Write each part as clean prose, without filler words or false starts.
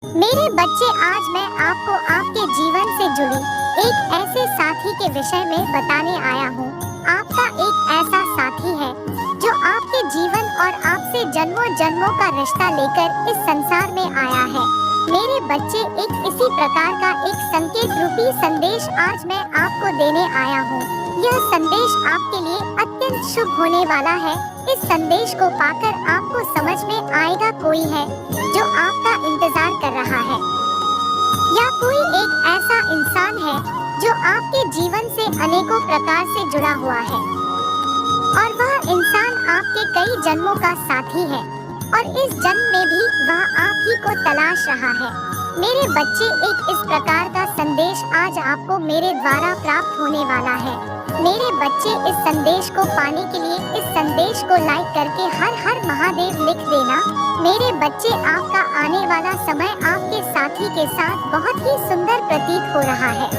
मेरे बच्चे, आज मैं आपको आपके जीवन से जुड़ी एक ऐसे साथी के विषय में बताने आया हूँ। आपका एक ऐसा साथी है जो आपके जीवन और आपसे जन्मों जन्मों का रिश्ता लेकर इस संसार में आया है। मेरे बच्चे, एक इसी प्रकार का एक संकेत रूपी संदेश आज मैं आपको देने आया हूँ। यह संदेश आपके लिए अत्यंत शुभ होने वाला है। इस संदेश को पाकर आपको समझ में आएगा कोई है जो आपका इंतजार कर रहा है, या कोई एक ऐसा इंसान है जो आपके जीवन से अनेकों प्रकार से जुड़ा हुआ है और वह इंसान आपके कई जन्मों का साथी है और इस जन्म में भी वह आप ही को तलाश रहा है। मेरे बच्चे, एक इस प्रकार का संदेश आज आपको मेरे द्वारा प्राप्त होने वाला है। मेरे बच्चे, इस संदेश को पाने के लिए इस संदेश को लाइक करके हर हर महादेव लिख देना। मेरे बच्चे, आपका आने वाला समय आपके साथी के साथ बहुत ही सुंदर प्रतीत हो रहा है।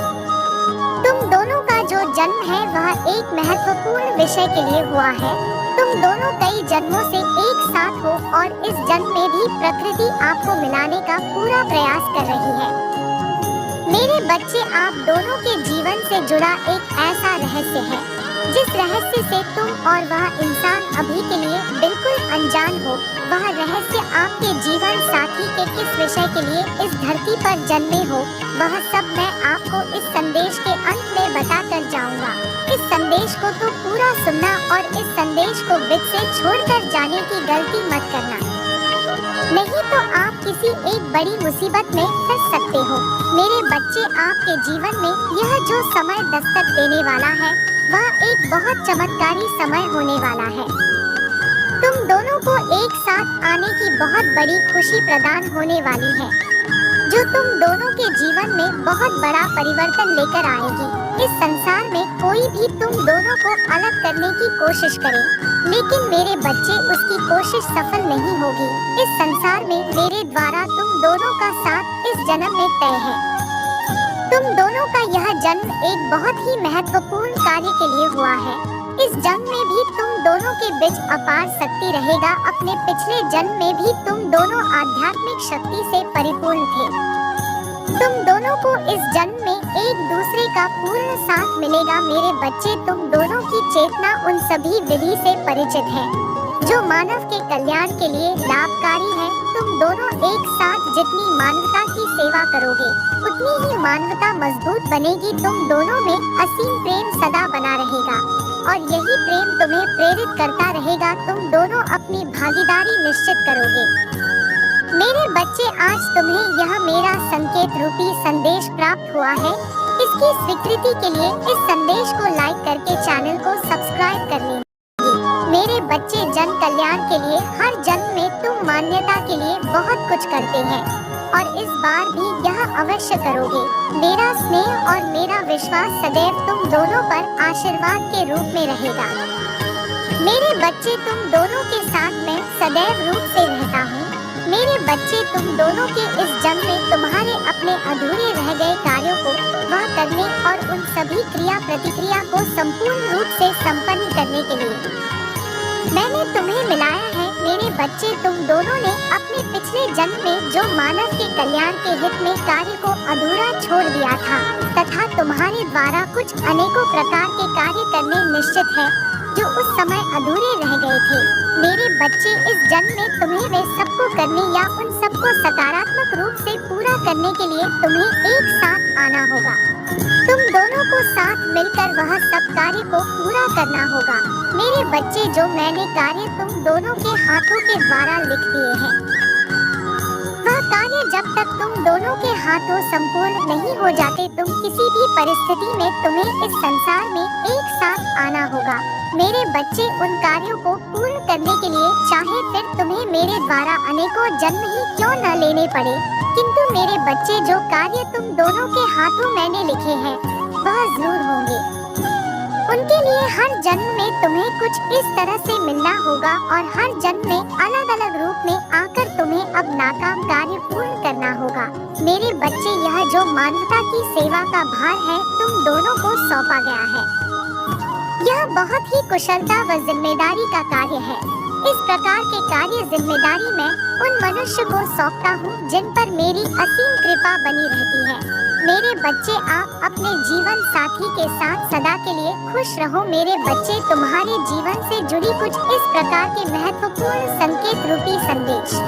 तुम दोनों का जो जन्म है वह एक महत्वपूर्ण विषय के लिए हुआ है। तुम दोनों कई जन्मों से एक साथ हो और इस जन्म में भी प्रकृति आपको मिलाने का पूरा प्रयास कर रही है। मेरे बच्चे, आप दोनों के जीवन से जुड़ा एक ऐसा रहस्य है जिस रहस्य से तुम और वह इंसान अभी के लिए बिल्कुल अनजान हो। वह रहस्य आपके जीवन साथी के किस विषय के लिए इस धरती पर जन्मे हो, वह सब मैं आपको इस संदेश के अंत में बता कर जाऊंगा। इस संदेश को तो पूरा सुनना और इस संदेश को बीच से छोड़कर जाने की गलती मत करना, नहीं तो आप किसी एक बड़ी मुसीबत में फंस सकते हो। मेरे बच्चे, आपके जीवन में यह जो समय दस्तक देने वाला है वह एक बहुत चमत्कारी समय होने वाला है। तुम दोनों को एक साथ आने की बहुत बड़ी खुशी प्रदान होने वाली है जो तुम दोनों के जीवन में बहुत बड़ा परिवर्तन लेकर आएगी। इस संसार में कोई भी तुम दोनों को अलग करने की कोशिश करे, लेकिन मेरे बच्चे, उसकी कोशिश सफल नहीं होगी। इस संसार में मेरे द्वारा तुम दोनों का साथ इस जन्म में तय है। तुम दोनों का यह जन्म एक बहुत ही महत्वपूर्ण कार्य के लिए हुआ है। इस जन्म में भी तुम दोनों के बीच अपार शक्ति रहेगा। अपने पिछले जन्म में भी तुम दोनों आध्यात्मिक शक्ति से परिपूर्ण थे। तुम दोनों को इस जन्म में एक दूसरे का पूर्ण साथ मिलेगा। मेरे बच्चे, तुम दोनों की चेतना उन सभी विधि से परिचित है जो मानव के कल्याण के लिए लाभकारी है। तुम दोनों एक साथ जितनी मानवता की सेवा करोगे उतनी ही मानवता मजबूत बनेगी। तुम दोनों में असीम प्रेम सदा बना रहेगा और यही प्रेम तुम्हें प्रेरित करता रहेगा। तुम दोनों अपनी भागीदारी निश्चित करोगे। मेरे बच्चे, आज तुम्हें यह मेरा संकेत रूपी संदेश प्राप्त हुआ है। इसकी स्वीकृति के लिए इस संदेश को लाइक करके चैनल को सब्सक्राइब कर लेना। मेरे बच्चे, जन कल्याण के लिए हर जन्म में तुम मान्यता के लिए बहुत कुछ करते हैं और इस बार भी यह अवश्य करोगे। मेरा स्नेह और मेरा विश्वास सदैव तुम दोनों पर आशीर्वाद के रूप में रहेगा। मेरे बच्चे, तुम दोनों के साथ मैं सदैव रूप से रहता हूँ। मेरे बच्चे, तुम दोनों के इस जन्म में तुम्हारे अपने अधूरे रह गए कार्यों को वह करने और उन सभी क्रिया प्रतिक्रिया को संपूर्ण रूप से संपन्न करने के लिए मैंने तुम्हें मिलाया है। मेरे बच्चे, तुम दोनों ने अपने पिछले जन्म में जो मानव के कल्याण के हित में कार्य को अधूरा छोड़ दिया था तथा तुम्हारे द्वारा कुछ अनेकों प्रकार के कार्य करने निश्चित है जो उस समय अधूरे रह गए थे। मेरे बच्चे, इस जन्म में तुम्हें वे सबको करने या उन सबको सकारात्मक रूप से पूरा करने के लिए तुम्हें एक साथ आना होगा। तुम दोनों को साथ मिलकर वह सब कार्य को पूरा करना होगा। मेरे बच्चे, जो मैंने कार्य तुम दोनों के हाथों के द्वारा लिख दिए हैं वह कार्य जब तक तुम दोनों के हाथों संपूर्ण नहीं हो जाते, तुम किसी भी परिस्थिति में तुम्हें इस संसार में एक साथ आना होगा। मेरे बच्चे, उन कार्यों को पूर्ण करने के लिए चाहे फिर तुम्हें मेरे द्वारा अनेकों जन्म ही क्यों न लेने पड़े, किंतु मेरे बच्चे, जो कार्य तुम दोनों के हाथों मैंने लिखे हैं वह जरूर होंगे। उनके लिए हर जन्म में तुम्हें कुछ इस तरह से मिलना होगा और हर जन्म में अलग अलग रूप में आकर तुम्हें अब नाकाम कार्य पूर्ण करना होगा। मेरे बच्चे, यह जो मानवता की सेवा का भार है तुम दोनों को सौंपा गया है, यह बहुत ही कुशलता व जिम्मेदारी का कार्य है। इस प्रकार के कार्य जिम्मेदारी मैं उन मनुष्य को सौंपता हूँ जिन पर मेरी असीम कृपा बनी रहती है। मेरे बच्चे, आप अपने जीवन साथी के साथ सदा के लिए खुश रहो। मेरे बच्चे, तुम्हारे जीवन से जुड़ी कुछ इस प्रकार के महत्वपूर्ण संकेत रूपी संदेश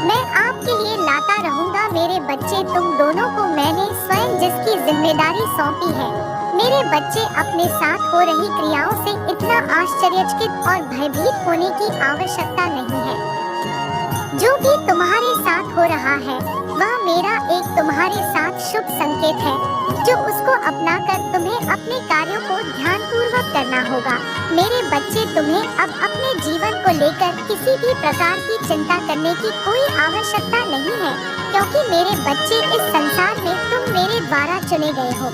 मैं आपके लिए लाता रहूंगा। मेरे बच्चे, तुम दोनों को मैंने स्वयं जिसकी जिम्मेदारी सौंपी है, मेरे बच्चे, अपने साथ हो रही क्रियाओं से इतना आश्चर्यचकित और भयभीत होने की आवश्यकता नहीं है। जो भी तुम्हारे साथ हो रहा है वह मेरा एक तुम्हारे साथ शुभ संकेत है, जो उसको अपनाकर तुम्हें अपने कार्यों को ध्यानपूर्वक करना होगा। मेरे बच्चे, तुम्हें अब अपने जीवन को लेकर किसी भी प्रकार की चिंता करने की कोई आवश्यकता नहीं है, क्योंकि मेरे बच्चे, इस संसार में तुम मेरे द्वारा चुने गए हो।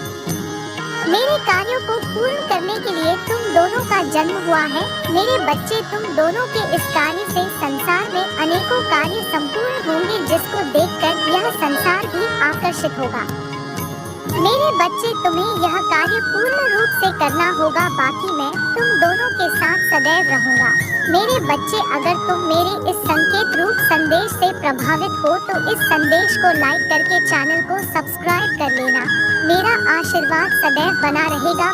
मेरे कार्यों को पूर्ण करने के लिए तुम दोनों का जन्म हुआ है। मेरे बच्चे, तुम दोनों के इस कार्य से संसार में अनेकों कार्य संपूर्ण होंगे, जिसको देखकर यह संसार भी आकर्षित होगा। मेरे बच्चे, तुम्हें यह कार्य पूर्ण रूप से करना होगा, बाकी मैं तुम दोनों के साथ सदैव रहूंगा। मेरे बच्चे, अगर तुम मेरे इस संकेत रूप संदेश से प्रभावित हो तो इस संदेश को लाइक करके चैनल को सब्सक्राइब कर लेना। मेरा आशीर्वाद सदैव बना रहेगा।